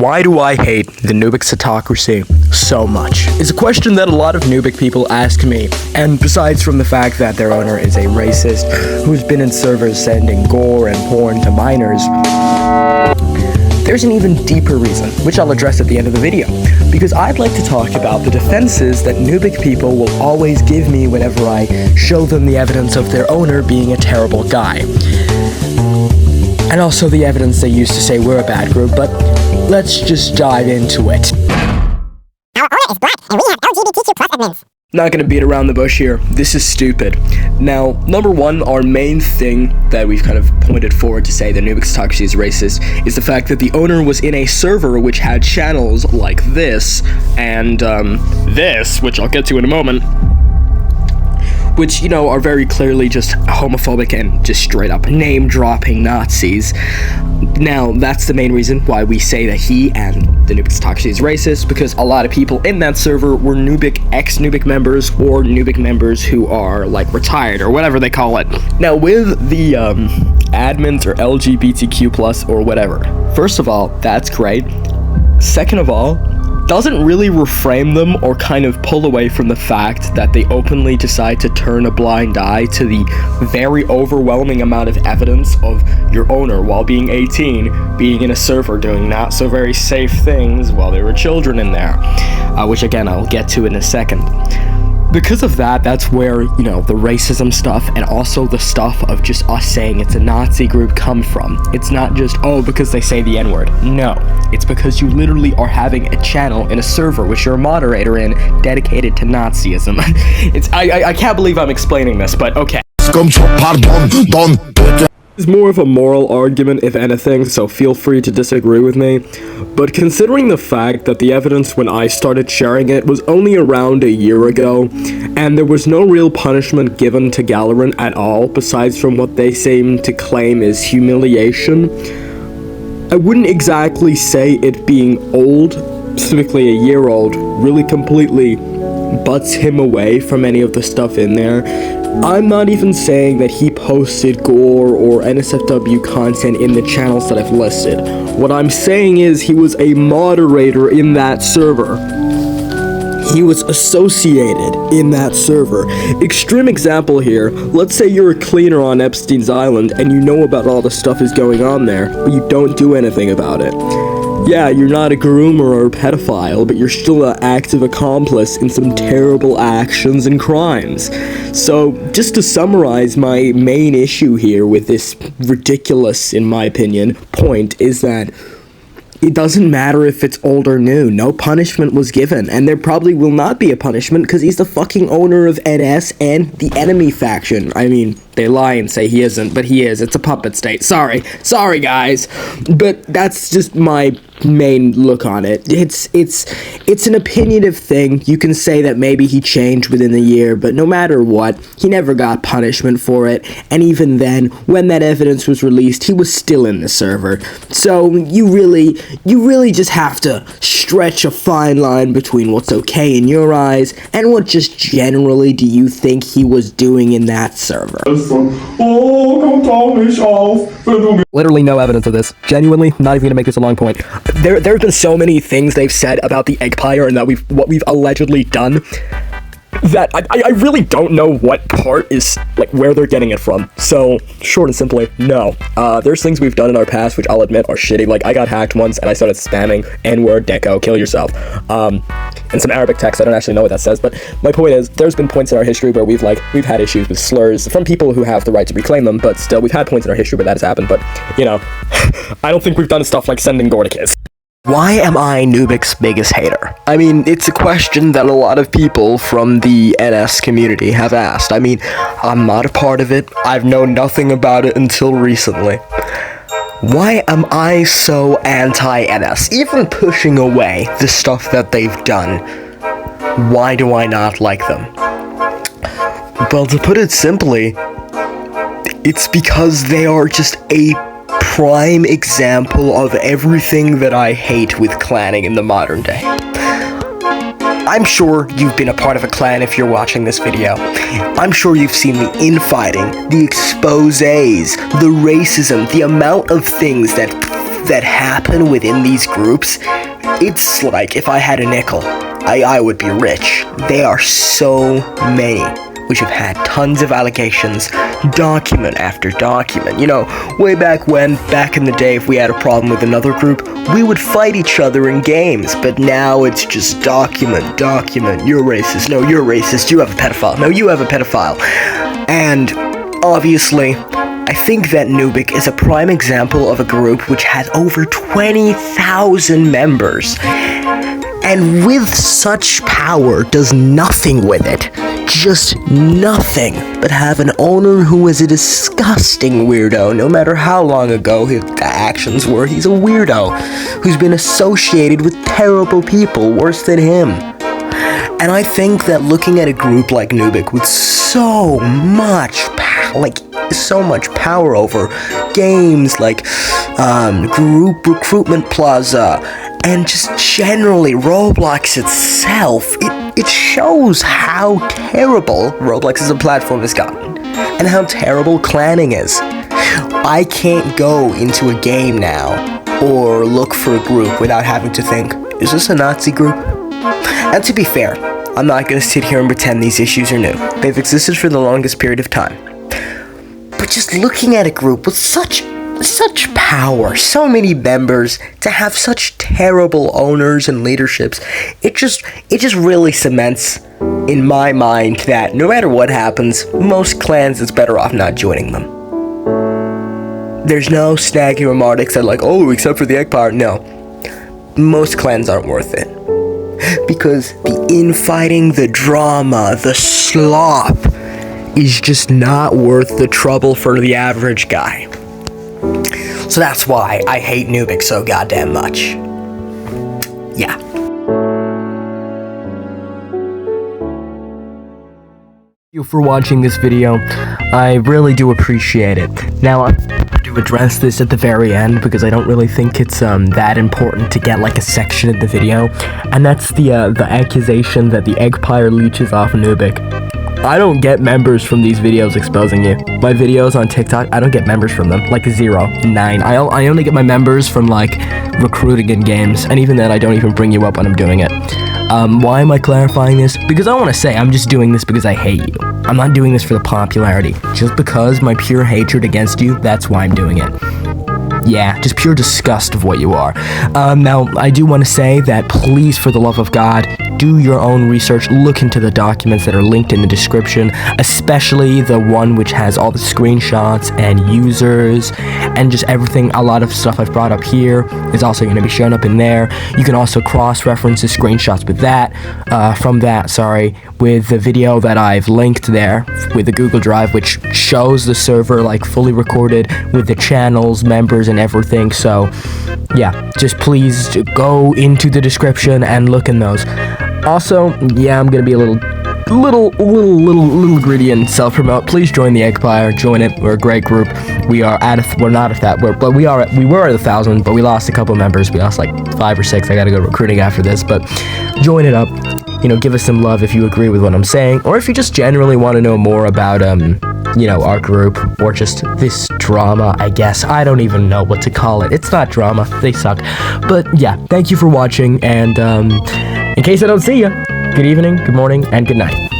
Why do I hate the Noobic Stratocracy so much? Is a question that a lot of Nubic people ask me, and besides from the fact that their owner is a racist who's been in servers sending gore and porn to minors, there's an even deeper reason, which I'll address at the end of the video, because I'd like to talk about the defenses that Nubic people will always give me whenever I show them the evidence of their owner being a terrible guy. And also the evidence they use to say we're a bad group, but let's just dive into it. Our owner is black, and we have LGBTQ+ admins. Not gonna beat around the bush here. This is stupid. Now, number one, our main thing that we've kind of pointed forward to say the Noobic Stratocracy is racist is the fact that the owner was in a server which had channels like this, and this, which I'll get to in a moment, which, you know, are very clearly just homophobic and just straight up name-dropping Nazis. Now, that's the main reason why we say that he and the Noobic Stratocracy is racist, because a lot of people in that server were Nubic, ex-Nubic members, or Nubic members who are, like, retired, or whatever they call it. Now, with the, admins, or LGBTQ+, or whatever, first of all, that's great. Second of all, doesn't really reframe them or kind of pull away from the fact that they openly decide to turn a blind eye to the very overwhelming amount of evidence of your owner, while being 18, being in a server doing not so very safe things while there were children in there, which again I'll get to in a second. Because of that, that's where, you know, the racism stuff and also the stuff of just us saying it's a Nazi group come from. It's not just, oh, because they say the N-word. No, it's because you literally are having a channel in a server which you're a moderator in dedicated to Nazism. I can't believe I'm explaining this, but okay. It's more of a moral argument, if anything, so feel free to disagree with me. But considering the fact that the evidence when I started sharing it was only around a year ago, and there was no real punishment given to Galleran at all, besides from what they seem to claim is humiliation, I wouldn't exactly say it being old, specifically a year old, really completely butts him away from any of the stuff in there. I'm not even saying that he posted gore or NSFW content in the channels that I've listed. What I'm saying is he was a moderator in that server. He was associated in that server. Extreme example here, let's say you're a cleaner on Epstein's Island and you know about all the stuff is going on there, but you don't do anything about it. Yeah, you're not a groomer or a pedophile, but you're still an active accomplice in some terrible actions and crimes. So, just to summarize, my main issue here with this ridiculous, in my opinion, point is that it doesn't matter if it's old or new. No punishment was given, and there probably will not be a punishment because he's the fucking owner of NS and the enemy faction. I mean, they lie and say he isn't, but he is. It's a puppet state. Sorry guys, but that's just my main look on it. It's an opinionative thing. You can say that maybe he changed within the year, but no matter what, he never got punishment for it, and even then, when that evidence was released, he was still in the server. So you really just have to stretch a fine line between what's okay in your eyes and what just generally do you think he was doing in that server. Literally no evidence of this. Genuinely, not even gonna make this a long point. There have been so many things they've said about the Eggpire and that what we've allegedly done that I really don't know what part is, like, where they're getting it from. So, short and simply, no. There's things we've done in our past which I'll admit are shitty. Like, I got hacked once and I started spamming N-word, deco, kill yourself. And some Arabic text, I don't actually know what that says, but my point is, there's been points in our history where we've had issues with slurs from people who have the right to reclaim them, but still, we've had points in our history where that has happened, but, you know, I don't think we've done stuff like sending gore to kids. Why am I Nubic's biggest hater? I mean, it's a question that a lot of people from the NS community have asked. I mean, I'm not a part of it. I've known nothing about it until recently. Why am I so anti-NS, even pushing away the stuff that they've done? Why do I not like them? Well, to put it simply, it's because they are just a prime example of everything that I hate with clanning in the modern day. I'm sure you've been a part of a clan if you're watching this video. I'm sure you've seen the infighting, the exposés, the racism, the amount of things that that happen within these groups, it's like if I had a nickel, I would be rich. They are so many, which have had tons of allegations, document after document. You know, way back in the day, if we had a problem with another group, we would fight each other in games, but now it's just document, you're racist, no, you're racist, you have a pedophile, no, you have a pedophile. And obviously, I think that Nubic is a prime example of a group which has over 20,000 members, and with such power does nothing with it. Just nothing but have an owner who is a disgusting weirdo. No matter how long ago his actions were, he's a weirdo who's been associated with terrible people worse than him. And I think that looking at a group like Nubic with so much power over games like Group Recruitment Plaza and just generally Roblox itself, it shows how terrible Roblox as a platform has gotten and how terrible clanning is. I can't go into a game now or look for a group without having to think, is this a Nazi group? And to be fair, I'm not going to sit here and pretend these issues are new. They've existed for the longest period of time. But just looking at a group with such power, so many members, to have such terrible owners and leaderships, it just really cements in my mind that no matter what happens, most clans, it's better off not joining them. There's no snaggy remarks that like, oh, except for the Empire. No, most clans aren't worth it. Because the infighting, the drama, the slop is just not worth the trouble for the average guy. So that's why I hate Nubic so goddamn much. Yeah. Thank you for watching this video. I really do appreciate it. Now, I'm going to address this at the very end because I don't really think it's that important to get like a section in the video, and that's the accusation that the Empire leeches off Nubic. I don't get members from these videos exposing you. My videos on TikTok, I don't get members from them. Like 0, 9. I only get my members from like recruiting in games, and even then I don't even bring you up when I'm doing it. Why am I clarifying this? Because I want to say I'm just doing this because I hate you. I'm not doing this for the popularity. Just because my pure hatred against you, that's why I'm doing it. Yeah, just pure disgust of what you are. Now, I do want to say that please, for the love of God, do your own research, look into the documents that are linked in the description, especially the one which has all the screenshots and users and just everything. A lot of stuff I've brought up here is also going to be shown up in there. You can also cross-reference the screenshots with that, with the video that I've linked there with the Google Drive, which shows the server like fully recorded with the channels, members, and everything. So yeah, just please go into the description and look in those. Also, yeah, I'm gonna be a little gritty and self-promote. Please join the Empire. Join it. We're a great group. We were at 1,000, but we lost a couple members. We lost like 5 or 6. I gotta go recruiting after this, but join it up. You know, give us some love if you agree with what I'm saying, or if you just generally want to know more about our group, or just this drama, I guess. I don't even know what to call it. It's not drama. They suck. But yeah, thank you for watching, and in case I don't see you, good evening, good morning, and good night.